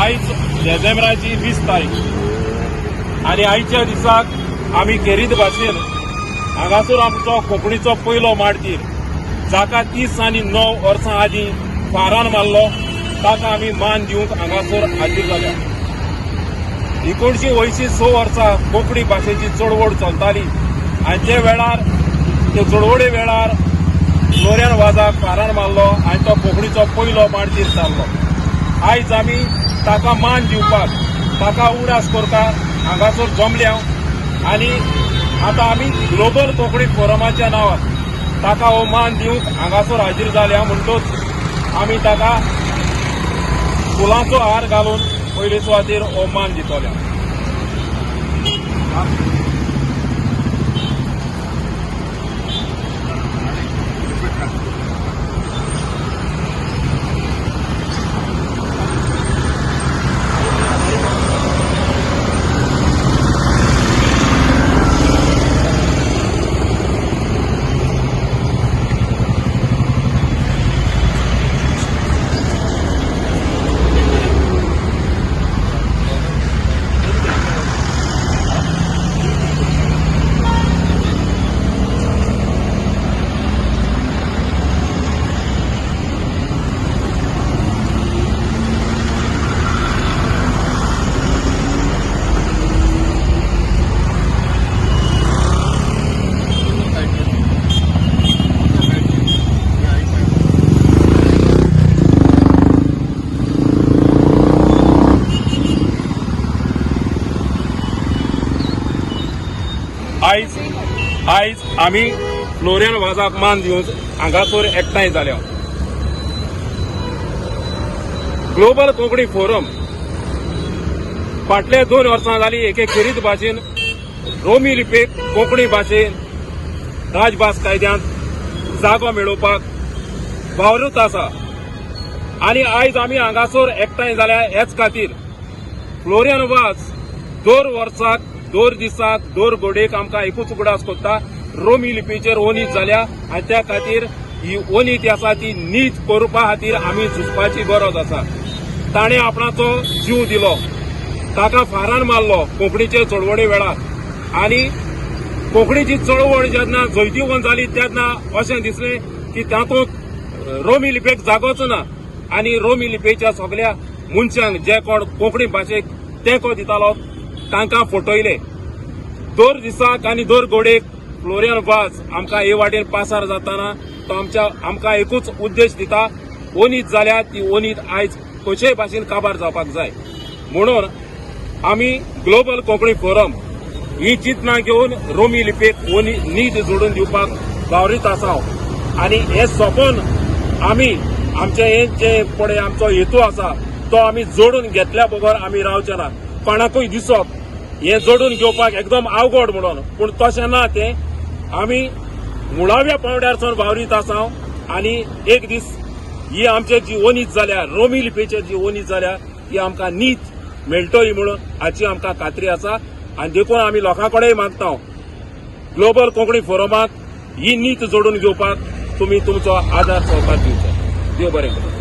आयज डिसेंबराची 20 तारीख आणि आयच्या दिसाक आमी खेरीत भाशेन हांगासर आमचो कोंकणीचो पयलो माडतीर जाका 30 आनी 9 वर्सां आदीं फारान मारलो ताका आमी मान दिवंक हांगासर हाजीर जाल्या। 1986 वर्सां कोंकणी भाशेची चळवळ चलताली आनी ते वेळार ते चळवळे वेळार फ्लोरियन वाझाक फारान मारलो आनी तो कोंकणीचो पयलो माडतीर जाल्लो। आयज आमी ताका मान दिवपाक ताका उडास करपाक हांगासर जमल्या आनी आतां आमी ग्लोबल कोंकणी फोरमाच्या नांवान ताका हो मान दिवंक हांगासर हाजीर जाल्या। म्हणटच आमी ताका फुलांचो हार घालून पयले सुवातेर हो मान दितले। आयज आमी फ्लोरियन वाझाक मान दिवंक हांगासर एकठांय जाल्या। ग्लोबल कोंकणी फोरम फाटल्या 2 वर्सां जाली एके खेरीत भाशेन रोमी लिपेक कोंकणी भाशेन राजभास कायद्यांत जागो मेळोवपाक वावरत आसा आनी आयज आमी हांगासर एकठांय जाल्या हेच खातीर फ्लोरियन वाझ दर वर्साक दर दिसाक दर घोडेक आमकां एकूच उगडास कोत्ता रोमी लिपीचेर ओनीत जाल्या आनी त्या खातीर ही ओनीत आसा ती नीत करपा खातीर आमी झुजपाची गरज आसा। ताणें आपणाचो जीव दिलो, ताका फारान मारलो कोंकणीचे चळवळे वेळार आनी कोंकणीची चळवळ जेन्ना जैतीवन जाली तेन्ना अशें दिसलें की तातूंत रोमी लिपेक जागोच ना आनी रोमी लिपेच्या सगळ्या मनशांक जे कोण कोंकणी भाशेक तेंको दितालो तांकां फटयले। दर दिसाक आनी दर घोडेक फ्लोरियन वाझ आमकां हे वाटेन पासार जाताना तो आमकां एकूच उद्देश दिता, ओनीत जाल्या ती ओनीत आयज कशेय भाशेन काबार जावपाक जाय। म्हणून आमी ग्लोबल कोंकणी फोरम ही चिंतना घेवन रोमी लिपेक नीत जोडून दिवपाक वावरीत आसा आनी हे सोंपोवन आमी आमचे हे जे फुडें आमचो हेतू आसा तो आमी जोडून घेतल्या बगर आमी रावचे ना। कोणाकूय दिसप हे जोडून घेवपाक एकदम अवघड म्हणून, पूण तशें ना तें आमी मुळाव्या पांवड्यारसून वावरीत आसा आनी एक दीस ही आमची जी ओनीत जाल्या रोमी लिपीचेर जी ओनीत जाल्या ती आमकां नीत मेळटली म्हणून हाची आमकां खात्री आसा। आनी देखून आमी लोकां कडेन मागता ग्लोबल कोंकणी फोरमाक ही नीत जोडून घेवपाक तुमी तुमचो आदार सहकार दिवचो। देव बरें करूं।